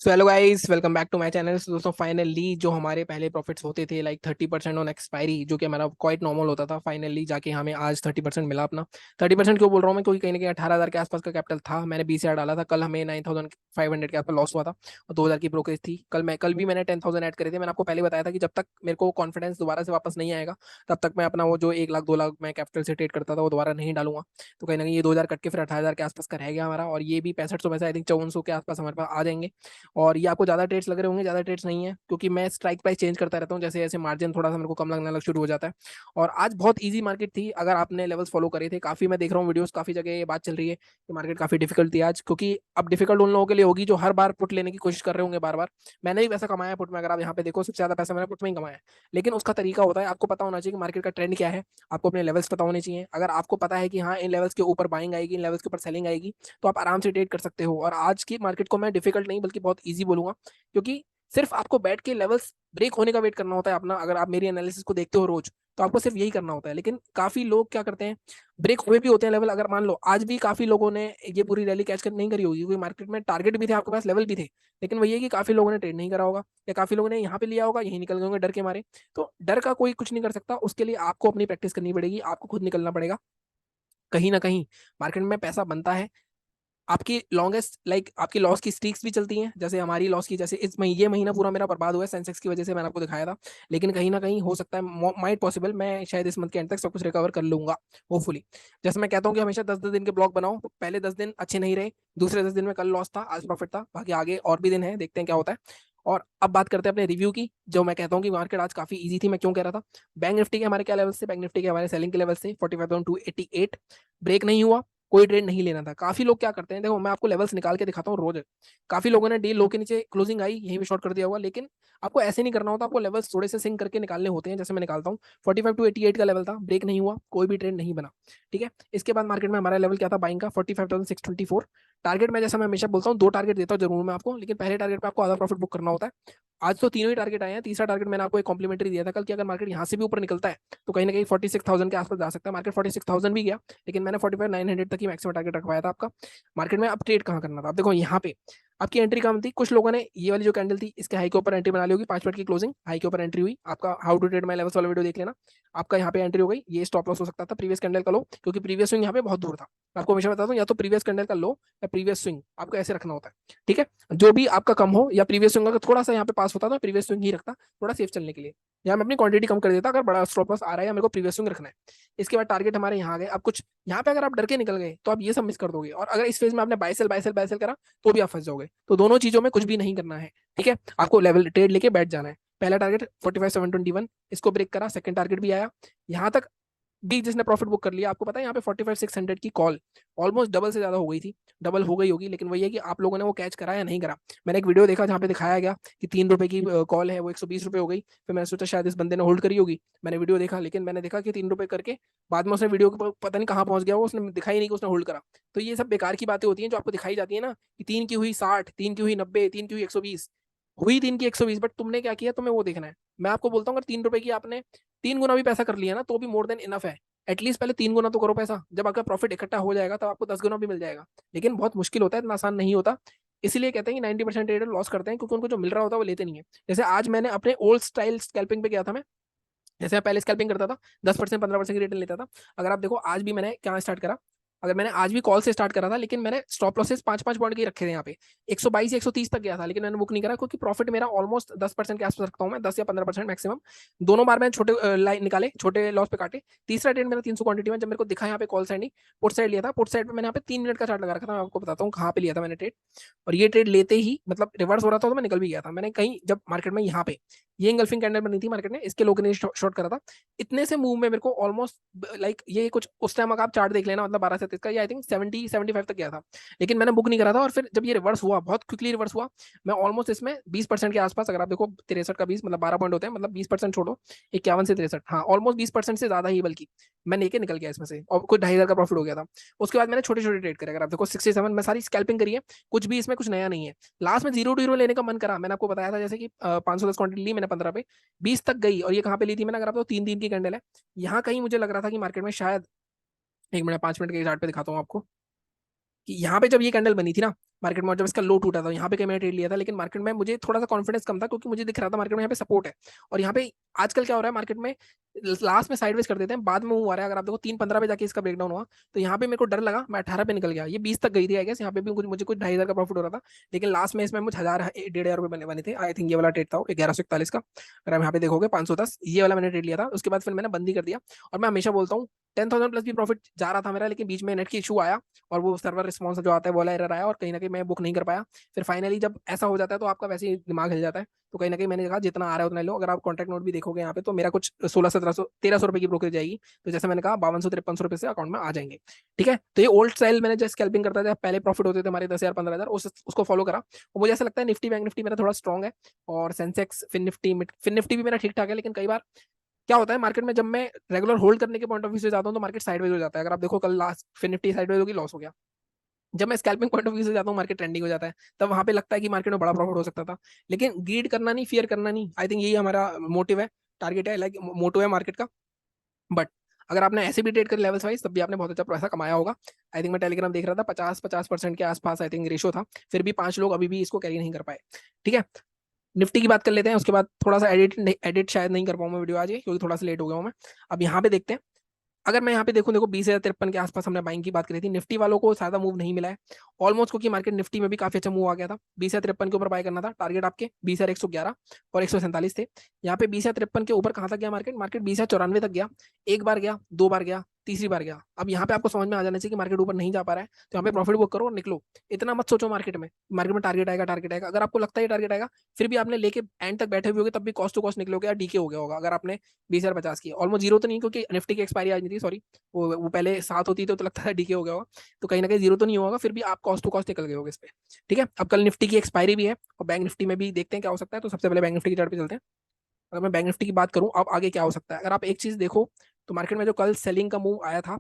So hello guys, welcome back to my channel. दोस्तों, finally जो हमारे पहले प्रॉफिट्स होते थे लाइक 30% ऑन एक्सपायरी, जो कि हमारा क्वाइट नॉर्मल होता था, फाइनली जाके हमें आज 30% मिला अपना। 30% क्यों बोल रहा हूँ मैं, क्योंकि कहीं ना कहीं 18,000 के आसपास का कैपिटल था। मैंने 20,000 डाला था, कल हमें 9,500 के आसपास लॉस हुआ था और 2,000 की ब्रोकरेज थी। कल भी मैंने 10,000 ऐड करे थे। मैंने आपको पहले बताया था कि जब तक मेरे को कॉन्फिडेंस दोबारा से वापस नहीं आएगा, तब तक मैं अपना वो जो 1 लाख 2 लाख मैं कैपिटल से ट्रेड करता था वो दोबारा नहीं डालूंगा। तो कहीं ना कहीं ये 2,000 कट के फिर 18,000 के आसपास का रह गया हमारा, और ये भी 6500 में से आई थिंक 5400 के आसपास हमारे पास आ जाएंगे। और ये आपको ज़्यादा ट्रेड्स लग रहे होंगे, ज़्यादा ट्रेड्स नहीं है, क्योंकि मैं स्ट्राइक प्राइस चेंज करता रहता हूँ जैसे जैसे मार्जिन थोड़ा सा मेरे को कम लगने लग शुरू हो जाता है। और आज बहुत ईजी मार्केट थी अगर आपने लेवल्स फॉलो करे थे। काफ़ी मैं देख रहा हूँ वीडियोस, काफ़ी जगह ये बात चल रही है कि मार्केट काफ़ी डिफिकल्ट थी आज, क्योंकि अब डिफिकल्ट उन लोगों के लिए होगी जो हर बार पुट लेने की कोशिश कर रहे होंगे बार बार। मैंने भी पैसा कमाया पुट में, अगर आप यहाँ पे देखो सबसे ज़्यादा पैसा मैंने पुट में ही कमाया है। लेकिन उसका तरीका होता है, आपको पता होना चाहिए कि मार्केट का ट्रेंड क्या है। आपको अपने लेवल्स पता होने चाहिए। अगर आपको पता है कि हाँ, इन लेवल्स के ऊपर बाइंग आएगी, इन लेवल्स के ऊपर सेलिंग आएगी, तो आप आराम से ट्रेड कर सकते हो। और आज की मार्केट को मैं डिफिकल्ट नहीं बल्कि बहुत ईजी बोलूंगा, क्योंकि सिर्फ आपको बैठ के लेवल्स ब्रेक होने का वेट करना होता है अपना। अगर आप मेरी एनालिसिस को देखते हो रोज, तो आपको सिर्फ यही करना होता है। लेकिन काफी लोग क्या करते हैं, ब्रेक हुए भी होते हैं लेवल। अगर मान लो आज भी काफी लोगों ने ये पूरी रैली कैच कर नहीं करी होगी, क्योंकि मार्केट में टारगेट भी थे, आपके पास लेवल भी थे, लेकिन वही है कि काफी लोगों ने ट्रेड नहीं करा होगा, या काफी लोगों ने यहाँ पे लिया होगा, यही निकल गए होंगे डर के मारे। तो डर का कोई कुछ नहीं कर सकता, उसके लिए आपको अपनी प्रैक्टिस करनी पड़ेगी, आपको खुद निकलना पड़ेगा। कहीं ना कहीं मार्केट में पैसा बनता है। आपकी लॉन्गेस्ट लाइक आपकी लॉस की स्ट्रीक्स भी चलती हैं, जैसे हमारी लॉस की, जैसे ये महीना पूरा मेरा बर्बाद हुआ है सेंसेक्स की वजह से, मैंने आपको दिखाया था। लेकिन कहीं ना कहीं हो सकता है, माइट पॉसिबल, मैं शायद इस मंथ के एंड तक सब कुछ रिकवर कर लूंगा, होपफुली। जैसे मैं कहता हूँ कि हमेशा 10-10 दिन के ब्लॉक बनाओ। पहले 10 दिन अच्छे नहीं रहे, दूसरे 10 दिन में कल लॉस था, आज प्रॉफिट था, बाकी आगे और भी दिन है, देखते हैं क्या होता है। और अब बात करते हैं अपने रिव्यू की। जो मैं कहता हूँ कि मार्केट आज काफी इजी थी, मैं क्यों कह रहा था। बैंक निफ्टी के हमारे क्या लेवल से, बैंक निफ्टी के हमारे सेलिंग के लेवल से 45,288 ब्रेक नहीं हुआ। कोई ट्रेड नहीं लेना था। काफी लोग क्या करते हैं, देखो मैं आपको लेवल्स निकाल के दिखाता हूँ रोज। काफी लोगों ने डे लो के नीचे क्लोजिंग आई, यहीं पे शॉर्ट कर दिया होगा, लेकिन आपको ऐसे नहीं करना होता। आपको लेवल्स थोड़े से सिंक करके निकालने होते हैं, जैसे मैं निकालता हूँ। 45,288 का लेवल था, ब्रेक नहीं हुआ, कोई भी ट्रेड नहीं बना। ठीक है। इसके बाद मार्केट में हमारा लेवल क्या था बाइंग का, 45,624। टारगेट में जैसा मैं हमेशा बोलता हूँ, 2 टारगेट देता हूँ जरूर मैं आपको, लेकिन पहले टारगेट पे आपको आधा प्रॉफिट बुक करना होता है। आज तो तीनों ही टारगेट आए हैं। तीसरा टारगेट मैंने आपको एक कॉम्प्लीमेंट्री दिया था कल, कि अगर मार्केट यहाँ से भी ऊपर निकलता है तो कहीं ना कहीं 46,000 के आसपास जा सकता है। मार्केट 46,000 भी गया, लेकिन मैंने 45,900 तक ही मैक्सिमम टारगेट रखवाया था आपका। मार्केट में अब ट्रेड कहाँ करना था, अब देखो यहाँ पे आपकी एंट्री कहाँ थी। कुछ लोगों ने ये वाली जो कैंडल थी, इसके हाई के ऊपर एंट्री बना ली होगी, 5 मिनट की क्लोजिंग, हाई के ऊपर एंट्री हुई। आपका how to trade my levels वाला वीडियो देख लेना। आपका यहाँ पे एंट्री हो गई, ये स्टॉप लॉस हो सकता था प्रीवियस कैंडल का लो, क्योंकि प्रीवियस स्विंग यहाँ पे बहुत दूर था। मैं आपको हमेशा बताता हूँ, या तो प्रीवियस कैंडल का लो या प्रीवियस स्विंग आपको ऐसे रखना होता है। ठीक है। जो भी आपका कम हो, या प्रीवियस स्विंग अगर थोड़ा सा यहाँ पे पास होता तो प्रीवियस स्विंग ही रखता, थोड़ा सेफ चलने के लिए। यहाँ मैं अपनी क्वांटिटी कम कर देता अगर बड़ा स्टॉप लॉस आ रहा है या मेरे को प्रीवियस स्विंग रखना है। इसके बाद टारगेट हमारे यहाँ आ गए। अब कुछ यहाँ पे अगर आप डर के निकल गए तो आप ये सब मिस कर दोगे, और अगर इस फेज में आपने बाय सेल करा तो भी आप फंस जाओगे। तो दोनों चीजों में कुछ भी नहीं करना है। ठीक है। आपको लेवल ट्रेड लेके बैठ जाना है। पहला टारगेट 45,721, इसको ब्रेक करा, सेकंड टारगेट भी आया। यहाँ तक भी जिसने प्रॉफिट बुक कर लिया, आपको पता है यहाँ पे 45,600 की कॉल ऑलमोस्ट डबल से ज्यादा हो गई थी। डबल हो गई होगी, लेकिन वही है कि आप लोगों ने वो कैच करा या नहीं करा। मैंने एक वीडियो देखा जहाँ पे दिखाया गया कि 3 रुपए की कॉल है, वो 120 रुपए हो गई। फिर मैंने सोचा शायद इस बंदे ने होल्ड करी होगी। मैंने वीडियो देखा, लेकिन मैंने देखा कि 3 रुपए करके बाद में उसने वीडियो के पता नहीं कहाँ पहुंच गया, वो उसने दिखाई नहीं कि उसने होल्ड करा। तो ये सब बेकार की बातें होती हैं जो आपको दिखाई जाती है ना, कि 3 की हुई 60, 3 की हुई 90, 3 की हुई 120। हुई 3 की 120, बट तुमने क्या किया, तुम्हें वो देखना है। मैं आपको बोलता हूँ, अगर 3 रुपए की आपने 3 गुना भी पैसा कर लिया ना, तो भी मोर देन इनफ है। एटलीस्ट पहले 3 गुना तो करो पैसा, जब आपका प्रॉफिट इकट्ठा हो जाएगा तब आपको 10 गुना भी मिल जाएगा। लेकिन बहुत मुश्किल होता है, इतना आसान नहीं होता। इसीलिए कहते हैं कि 90% ट्रेडर लॉस करते हैं, क्योंकि उनको जो मिल रहा होता है वो लेते नहीं है। जैसे आज मैंने अपने ओल्ड स्टाइल स्कैल्पिंग पे गया था मैं। जैसे मैं पहले स्कैल्पिंग करता था, 10% 15% की रिटर्न लेता था। अगर आप देखो आज भी मैंने क्या स्टार्ट करा, अगर मैंने आज भी कॉल से स्टार्ट करा था, लेकिन मैंने स्टॉप लॉसेस 5-5 पॉइंट के ही रखे थे यहाँ पे। 122 या 130 तक गया था, लेकिन मैंने बुक नहीं करा, क्योंकि प्रॉफिट मेरा ऑलमोस्ट 10% के आसपास रखता हूँ मैं, 10 या 15% मैक्सिमम। दोनों बार मैंने छोटे लाइन निकाले, छोटे लॉस पे काटे। तीसरा ट्रेड मेरा 300 क्वांटिटी में, जब मेरे को दिखा यहाँ पे कॉल साइड नहीं, पुट साइड लिया था। पुट साइड पे मैंने यहाँ पे 3 मिनट का चार्ट लगा रखा था। मैं आपको बताता हूँ कहाँ पे लिया था मैंने ट्रेड। और ये ट्रेड लेते ही मतलब रिवर्स हो रहा था तो मैं निकल भी गया था। मैंने कहीं जब मार्केट में यहाँ पे ये इंगल्फिंग कैंडल बनी थी मार्केट में, इसके लोगों ने शॉर्ट करा था। इतने से मूव में मेरे को ऑलमोस्ट लाइक ये कुछ उस टाइम अगर आप चार्ट देख लेना, मतलब 12 से 30 का, ये आई थिंक 70-75 तक गया था। लेकिन मैंने बुक नहीं करा था, और फिर जब ये रिवर्स हुआ, बहुत क्विकली रिवर्स हुआ, मैं ऑलमोस्ट इसमें 20% के आसपास, अगर आप देखो 63 का 20 मतलब 12 पॉइंट होते हैं, मतलब 20% छोड़ो, 51 से 63, हाँ ऑलमोस्ट 20% से ज्यादा ही, बल्कि मैं लेके निकल गया इसमें से, और कुछ 2,500 का प्रॉफिट हो गया था। उसके बाद मैंने छोटे छोटे ट्रेड करे, अगर आप देखो 67, मैं सारी स्कैल्पिंग करी है। कुछ भी इसमें कुछ नया नहीं है। लास्ट में 0 to 0 लेने का मन करा, मैंने आपको बताया था, जैसे कि 510 क्वांटिटी ली मैंने 15 पे, 20 तक गई। और ये कहाँ पे ली थी मैंने, अगर आप तो 3 दिन की कैंडल है। यहाँ कहीं मुझे लग रहा था कि मार्केट में शायद, एक मिनट 5 मिनट के चार्ट पे दिखाता हूँ आपको, कि यहाँ पे जब ये कैंडल बनी थी ना, मार्केट में, और जब इसका लो टूटा था यहाँ पे कहीं मैंने ट्रेड लिया था, लेकिन मार्केट में मुझे थोड़ा सा कॉन्फिडेंस कम था क्योंकि मुझे दिख रहा था मार्केट में यहाँ पे सपोर्ट है। और यहाँ पे आजकल क्या हो रहा है मार्केट में, लास्ट में साइडवेज कर देते हैं, बाद में मूव आ रहा है। अगर आप देखो 3:15 पे जाके इसका ब्रेकडाउन हुआ, तो यहाँ पे मेरे को डर लगा, मैं 18 पे निकल गया, ये 20 तक गई थी आई गेस, यहाँ पे भी मुझे कुछ 2,500 का प्रॉफिट हो रहा था। लेकिन लास्ट में इसमें मुझे 1,000 1,500 रुपए बने थे, आई थिंक ये वाला ट्रेड था 1141 का। अगर आप यहाँ पे देखोगे 510 ये वाला मैंने ट्रेड लिया था, उसके बाद फिर मैंने बंदी कर दिया। और मैं हमेशा बोलता हूँ 10,000 प्लस भी प्रॉफिट जा रहा था मेरा, लेकिन बीच में नेट की इशू आया और वो सर्वर रिस्पॉन्स जो आता है वो वाला एरर आया, और कहीं ना कहीं मैं बुक नहीं कर पाया। फिर फाइनली जब ऐसा हो जाता है तो आपका वैसे ही दिमाग हिल जाता है। तो कहीं ना कहीं मैंने कहा जितना आ रहा है उतना लो। अगर आप कॉन्टैक्ट नोट भी देखोगे यहाँ पे, तो मेरा कुछ 1600 1700 1300 रुपए की ब्रोकरेज जाएगी। तो जैसे मैंने कहा 5200 5300 रुपए से अकाउंट में आ जाएंगे। ठीक है, तो ये ओल्ड स्टाइल मैंने जो स्कैल्पिंग करता था, पहले प्रॉफिट होते थे हमारे 10,000 15,000, उसको फॉलो करा। और मुझे ऐसा लगता है निफ्टी बैंक निफ्टी मेरा थोड़ा स्ट्रॉग है, और सेंसेक्स फिन निफ्टी भी मेरा ठीक ठाक है। लेकिन कई बार क्या होता है मार्केट में, जब मैं रेगुलर होल्ड करने के पॉइंट ऑफ व्यू से जाता हूँ तो मार्केट साइडवेज हो जाता है। अगर आप देखो कल लास्ट फिन निफ्टी साइडवेज होगी, लॉस हो गया। जब मैं स्कैल्पिंग पॉइंट ऑफ व्यू से जाता हूँ मार्केट ट्रेंडिंग हो जाता है, तब वहां पे लगता है कि मार्केट में बड़ा प्रॉफिट हो सकता था। लेकिन ग्रीड करना नहीं, फियर करना नहीं, आई थिंक यही हमारा मोटिव है, टारगेट है, लाइक मोटो है मार्केट का। बट अगर आपने ऐसे भी ट्रेड कर लेवल्स वाइज, तब भी आपने बहुत अच्छा पैसा कमाया होगा। आई थिंक मैं टेलीग्राम देख रहा था 50% के आसपास आई थिंक रेशो था, फिर भी 5 लोग अभी भी इसको कैरी नहीं कर पाए। ठीक है, निफ्टी की बात कर लेते हैं, उसके बाद थोड़ा सा एडिट एडिट शायद नहीं कर पाऊँ मैं वीडियो आज ये, क्योंकि थोड़ा सा लेट हो गया हूँ मैं। अब यहाँ पे देखते हैं, अगर मैं यहाँ पे देखूं, देखो 20,053 के आसपास हमने बाइंग की बात करी थी, निफ्टी वालों को ज्यादा मूव नहीं मिला है ऑलमोस्ट, क्योंकि मार्केट निफ्टी में भी काफी अच्छा मूव आ गया था। 20,053 के ऊपर बाय करना था, टारगेट आपके 20,111 और 147 थे। यहाँ पे 20,053 के ऊपर कहाँ तक गया मार्केट, मार्केट 20,094 तक गया। एक बार गया, दो बार गया, तीसरी बार गया। अब यहाँ पे आपको समझ में आ जाना चाहिए कि मार्केट ऊपर नहीं जा पा रहा है, तो यहाँ पे प्रॉफिट बुक करो और निकलो। इतना मत सोचो मार्केट में टारगेट आएगा टारगेट आएगा। अगर आपको लगता है टारगेट आएगा, फिर भी आपने लेके एंड तक बैठे हुए होगे, तब भी कॉस्ट टू कॉस्ट निकलोगे या डीके हो गया होगा। अगर आपने 20,050 की ऑलमोस्ट जीरो तो नहीं, क्योंकि निफ्टी की एक्सपायरी आज नहीं थी, सॉरी, वो पहले 7 होती तो लगता है डीके हो गया होगा। तो कहीं ना कहीं जीरो तो नहीं होगा, फिर भी आप कॉस्ट टू कॉस्ट निकल गए होगे इस पे। ठीक है, अब कल निफ्टी की एक्सपायरी भी है, और बैंक निफ्टी में भी देखते हैं क्या हो सकता है। तो सबसे पहले बैंक निफ्टी की चार्ट पे चलते हैं। अगर मैं बैंक निफ्टी की बात करूं, अब आगे क्या हो सकता है, अगर आप एक चीज देखो, तो मार्केट में जो कल सेलिंग का मूव आया था,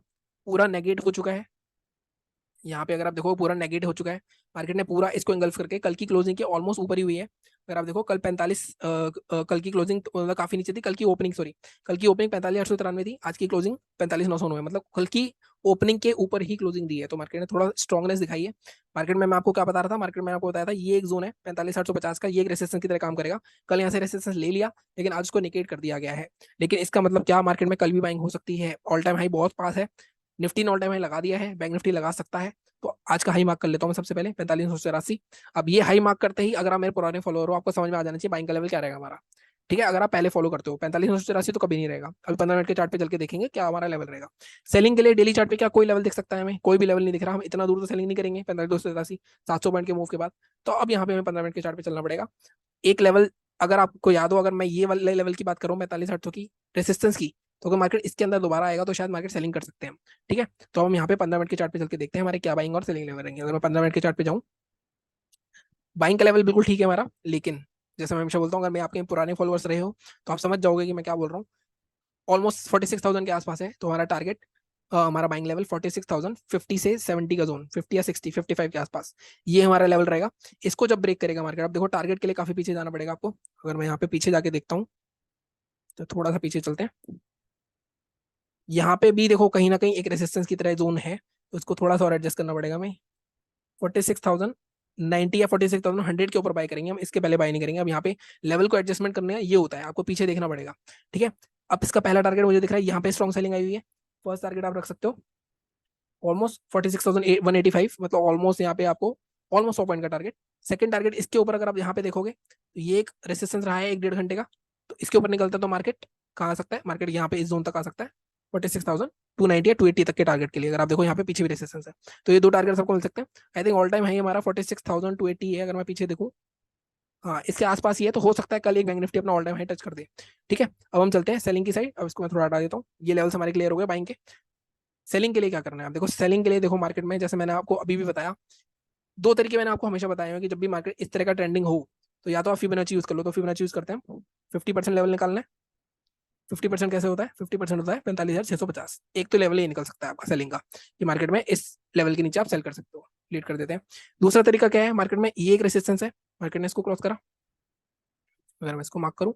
पूरा नेगेटिव हो चुका है। यहाँ पे अगर आप देखो पूरा नेगेटिव हो चुका है, मार्केट ने पूरा इसको इंगल्फ करके कल की क्लोजिंग के ऑलमोस्ट ऊपर ही हुई है। अगर आप देखो कल 45 कल की क्लोजिंग मतलब काफी नीचे थी, कल की ओपनिंग सॉरी, कल की ओपनिंग 45,893 थी, आज की क्लोजिंग 45,909 है। मतलब कल की ओपनिंग के ऊपर ही क्लोजिंग दी है, तो मार्केट ने थोड़ा स्ट्रॉन्गनेस दिखाई है। मार्केट में मैं आपको क्या बता रहा था, मार्केट में आपको बताया था ये एक जोन है 45,850 का, ये एक रेसिस्टेंस की तरह काम करेगा। कल यहाँ से रेसिस्टेंस ले लिया, लेकिन आज उसको निकेट कर दिया गया है। लेकिन इसका मतलब क्या, मार्केट में कल भी बाइंग हो सकती है, ऑल टाइम हाई बहुत पास है। निफ्टी ने ऑल टाइम हाई लगा दिया है, बैंक निफ्टी लगा सकता है। तो आज का हाई मार्क कर लेता हूँ मैं सबसे पहले 45,984। अब ये हाई मार्क करते ही अगर आप मेरे पुराने फॉलोअर हो, आपको समझ में आ जाना चाहिए बाइंग का लेवल क्या रहेगा हमारा। ठीक है, अगर आप पहले फॉलो करते हो 45,984 तो कभी नहीं रहेगा। अभी 15 मिनट के चार्ट पे चल के देखेंगे क्या हमारा लेवल रहेगा। सेलिंग के लिए डेली चार्ट पे क्या कोई लेवल दिख सकता है हमें, कोई भी लेवल नहीं दिख रहा। हम इतना दूर तो सेलिंग नहीं करेंगे 45,283 700 पॉइंट के मूव के बाद। तो अब यहाँ पे हमें 15 मिनट के चार्ट पे चलना पड़ेगा। एक लेवल अगर आपको याद हो, अगर मैं ये वाले लेवल की बात करूँ 45,800 की रेसिस्टेंस की, तो अगर मार्केट इसके अंदर दोबारा आएगा तो शायद मार्केट सेलिंग कर सकते हैं हम। ठीक है, तो हम यहाँ पे 15 मिनट के चार्ट पे चल के देखते हैं हमारे क्या बाइंग और सेलिंग लेवल रहेंगे। अगर मैं 15 मिनट के चार्ट पे जाऊँ, बाइंग का लेवल बिल्कुल ठीक है हमारा, लेकिन जैसे मैं हमेशा बोलता हूँ, अगर मैं आपके पुराने फॉलोअर्स रहे हो तो आप समझ जाओगे कि मैं क्या बोल रहा हूँ। ऑलमोस्ट 46,000 के आसपास है, तो हमारा टारगेट हमारा बाइंग लेवल 46,050 से 70 का जोन, 50 या 60 55 के आसपास, ये हमारा लेवल रहेगा। इसको जब ब्रेक करेगा मार्केट, आप देखो टारगेट के लिए काफी पीछे जाना पड़ेगा आपको। अगर मैं यहाँ पे पीछे जाके देखता हूँ, तो थोड़ा सा पीछे चलते हैं। यहाँ पे भी देखो कहीं ना कहीं एक रेसिस्टेंस की तरह जोन है, तो इसको थोड़ा सा और एडजस्ट करना पड़ेगा हमें। 46,090 या 46,100 के ऊपर बाय करेंगे हम, इसके पहले बाय नहीं करेंगे। अब यहाँ पे लेवल को एडजस्टमेंट करने का ये होता है, आपको पीछे देखना पड़ेगा। ठीक है, अब इसका पहला टारगेट मुझे दिख रहा है, यहाँ पे स्ट्रॉन्ग सेलिंग आई हुई है। फर्स्ट टारगेट आप रख सकते हो ऑलमोस्ट 46,185, मतलब ऑलमोस्ट यहाँ पे आपको ऑलमोस्ट 100 पॉइंट का टारगेट। सेकंड टारगेट इसके ऊपर अगर आप यहाँ पे देखोगे, तो ये एक रेसिस्टेंस रहा है 1 1.5 घंटे का, तो इसके ऊपर निकलता है तो मार्केट कहाँ आ सकता है, मार्केट यहाँ पे इस जोन तक आ सकता है 46,290 या 280 तक के टारगेट के लिए। अगर आप देखो यहाँ पे पीछे भी रेसिस्टेंस है, तो ये दो टारगेट सबको मिल सकते हैं। I think all time high हमारा 46,280 है, अगर मैं पीछे देखूँ, हाँ इसके आसपास ही है। तो हो सकता है कल एक बैंक निफ्टी अपना ऑल टाइम हाई टच कर दे। ठीक है, अब हम चलते हैं सेलिंग की साइड। अब इसको मैं थोड़ा हटा देता हूँ, ये लेवल्स हमारे क्लियर हो गए बाइंग के। सेलिंग के लिए क्या करना है, आप देखो सेलिंग के लिए देखो मार्केट में, जैसे मैंने आपको अभी भी बताया, दो तरीके मैंने आपको हमेशा बताए हैं कि जब भी मार्केट इस तरह का ट्रेंडिंग हो, तो या तो आप फिबोनाची यूज कर लो, तो फिबोनाची यूज करते हैं। 50% लेवल निकालना है। 50% कैसे होता है, 50% होता है 45,650। एक तो लेवल ये निकल सकता है आपका सेलिंग का, कि मार्केट में इस लेवल के नीचे आप सेल कर सकते हो, लीड कर देते हैं। दूसरा तरीका क्या है, मार्केट में ये एक रेसिस्टेंस है, मार्केट ने इसको क्रॉस करा, अगर मैं इसको मार्क करूँ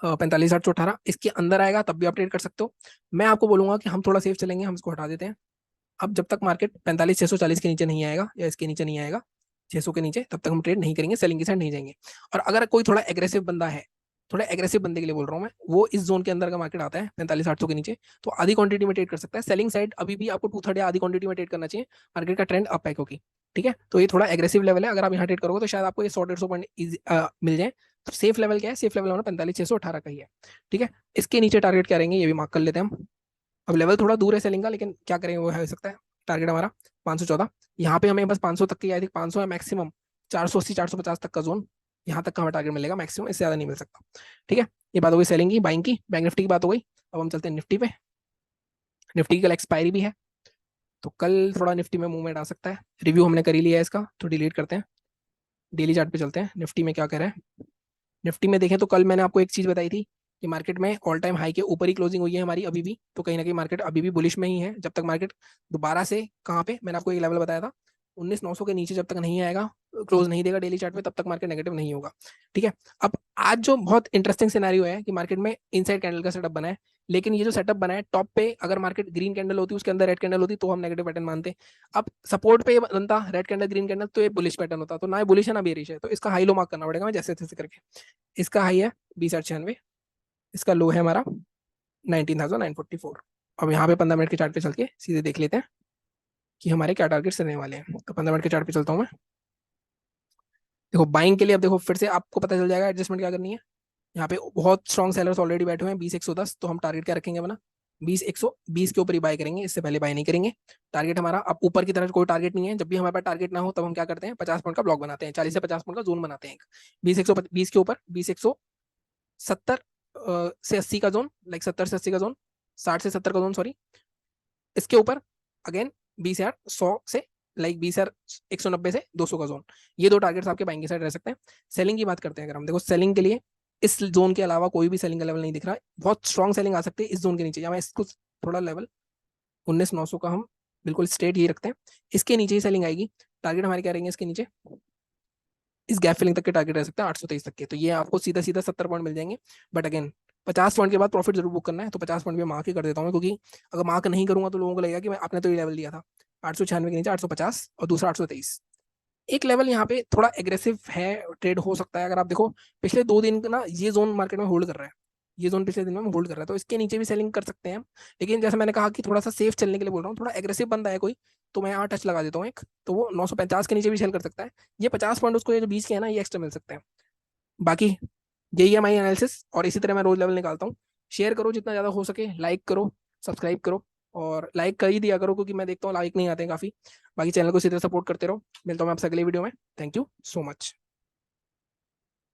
45,818, इसके अंदर आएगा तब भी आप ट्रेड कर सकते हो। मैं आपको बोलूंगा कि हम थोड़ा सेफ चलेंगे, हम इसको हटा देते हैं। अब जब तक मार्केट 45,640 के नीचे नहीं आएगा या इसके नीचे नहीं आएगा, 600 के नीचे तब तक हम ट्रेड नहीं करेंगे, सेलिंग की साइड नहीं जाएंगे। और अगर कोई थोड़ा एग्रेसिव बंदा है, थोड़ा एग्रेसिव बंदे के लिए बोल रहा हूँ मैं, वो इस जोन के अंदर का मार्केट आता है 45-800 के नीचे, तो आधी क्वांटिटी में ट्रेड कर सकता है। सेलिंग साइड अभी भी आपको 2/3 या आधी क्वांटिटी में ट्रेड करना चाहिए, मार्केट का ट्रेंड अप है क्योंकि, ठीक है। तो ये थोड़ा एग्रेसिव लेवल है, अगर आप यहाँ ट्रेड करोगे तो शायद आपको ये 100-150 पॉइंट मिल जाए। तो सेफ लेवल क्या है, सेफ लेवल हमारा 45-618 का ही है, ठीक है। इसके नीचे टारगेट क्या रहेंगे ये भी मार्क कर लेते हैं हम। अब लेवल थोड़ा दूर है सेलिंग का, लेकिन क्या करेंगे वो हो सकता है। टारगेट हमारा 514, यहाँ पे हमें बस 500 तक की, आई थिंक 500 है मैक्सिमम, 480 450 तक का जोन, यहाँ तक का हमें टारगेट मिलेगा मैक्सिमम, इससे ज़्यादा नहीं मिल सकता, ठीक है। ये बात हो गई सेलिंग की, बाइंग की, बैंक निफ्टी की बात हो गई। अब हम चलते हैं निफ्टी पे। निफ्टी की कल एक्सपायरी भी है, तो कल थोड़ा निफ्टी में मूवमेंट आ सकता है। रिव्यू हमने कर ही लिया है इसका, तो डिलीट करते हैं। डेली चार्ट पे चलते हैं, निफ्टी में क्या कह रहा है। निफ्टी में देखें तो कल मैंने आपको एक चीज बताई थी कि मार्केट में ऑल टाइम हाई के ऊपर ही क्लोजिंग हुई है हमारी अभी भी, तो कहीं ना कहीं मार्केट अभी भी बुलिश में ही है। जब तक मार्केट दोबारा से कहाँ पे, मैंने आपको एक लेवल बताया था 19,900 के नीचे जब तक नहीं आएगा, क्लोज नहीं देगा डेली चार्ट में, तब तक मार्केट नेगेटिव नहीं होगा, ठीक है। अब आज जो बहुत इंटरेस्टिंग सिनेरियो है कि मार्केट में इनसाइड कैंडल का सेटअप बना है, लेकिन ये जो सेटअप बना है टॉप पे, अगर मार्केट ग्रीन कैंडल होती उसके अंदर रेड कैंडल होती तो हम नेगेटिव पैटर्न मानते। अब सपोर्ट पे ये बनता रेड कैंडल ग्रीन कैंडल, तो ये बुलिश पैटर्न होता, तो ना ये बुलिश है ना बेरिश है, तो इसका हाई लो मार्क करना पड़ेगा मैं जैसे तैसे करके। इसका हाई है 20,96, इसका लो है हमारा 19,944। अब यहाँ पे 15 मिनट के चार्ट पे चल के सीधे देख लेते हैं कि हमारे क्या टारगेट्स रहने वाले हैं। तो 15 मिनट के चार्ट पे चलता हूँ मैं। देखो बाइंग के लिए अब देखो फिर से आपको पता चल जाएगा एडजस्टमेंट क्या करनी है। यहाँ पे बहुत स्ट्रॉन्ग सेलर्स ऑलरेडी बैठे हुए हैं 20,110, तो हम टारगेट क्या रखेंगे अपना 20,120 के ऊपर ही बाय करेंगे, इससे पहले बाय नहीं करेंगे। टारगेट हमारा अब ऊपर की तरफ कोई टारगेट नहीं है, जब भी हमारे पास टारगेट ना हो तब हम क्या करते हैं 50 पॉइंट का ब्लॉक बनाते हैं, 40 से 50 पॉइंट का जोन बनाते हैं। 20,120 के ऊपर 20,170 से 80 का जोन, लाइक 70 से 80 का जोन, 60 से 70 का जोन सॉरी। इसके ऊपर अगेन 20,100 से लाइक 20,190 से 200 का जोन। ये दो टारगेट्स आपके बाइंग की साइड रह सकते हैं। सेलिंग की बात करते हैं, अगर हम देखो सेलिंग के लिए इस जोन के अलावा कोई भी सेलिंग का लेवल नहीं दिख रहा है। बहुत स्ट्रॉन्ग सेलिंग आ सकती है इस जोन के नीचे, या मैं इसको थोड़ा लेवल 19,900 का हम बिल्कुल स्ट्रेट ही रखते हैं, इसके नीचे ही सेलिंग आएगी। टारगेट हमारे क्या रहेंगे इसके नीचे, इस गैप फिलिंग तक के टारगेट रह सकते हैं 823 तक के, तो ये आपको सीधा सीधा 70 पॉइंट मिल जाएंगे। बट अगेन 50 पॉइंट के बाद प्रॉफिट जरूर बुक करना है, तो 50 पॉइंट भी मार्क ही कर देता हूँ मैं, क्योंकि अगर मार्क नहीं करूंगा तो लोगों को लगेगा कि मैं आपने तो ये लेवल दिया था 896 के नीचे 850 और दूसरा 823। एक लेवल यहाँ पे थोड़ा एग्रेसिव है, ट्रेड हो सकता है। अगर आप देखो पिछले 2 दिन का ना ये जोन मार्केट में होल्ड कर रहा है, ये जोन पिछले दिन में होल्ड कर रहा है, तो इसके नीचे भी सेलिंग कर सकते हैं हम। लेकिन जैसे मैंने कहा कि थोड़ा सा सेफ चलने के लिए बोल रहा हूँ, थोड़ा एग्रेसिव बंदा है कोई, तो मैं यहाँ टच लगा देता हूँ एक, तो वो 950 के नीचे भी सेल कर सकता है। ये 50 पॉइंट उसको ये जो 20 के है ना ये एक्स्ट्रा मिल सकते हैं। बाकी यही है माई एनालिसिस, और इसी तरह मैं रोज लेवल निकालता हूँ। शेयर करो जितना ज़्यादा हो सके, लाइक करो, सब्सक्राइब करो, और लाइक कर ही दिया करो क्योंकि मैं देखता हूँ लाइक नहीं आते हैं काफ़ी। बाकी चैनल को इसी तरह सपोर्ट करते रहो। मिलता हूँ मैं आपसे अगले वीडियो में। Thank you so much.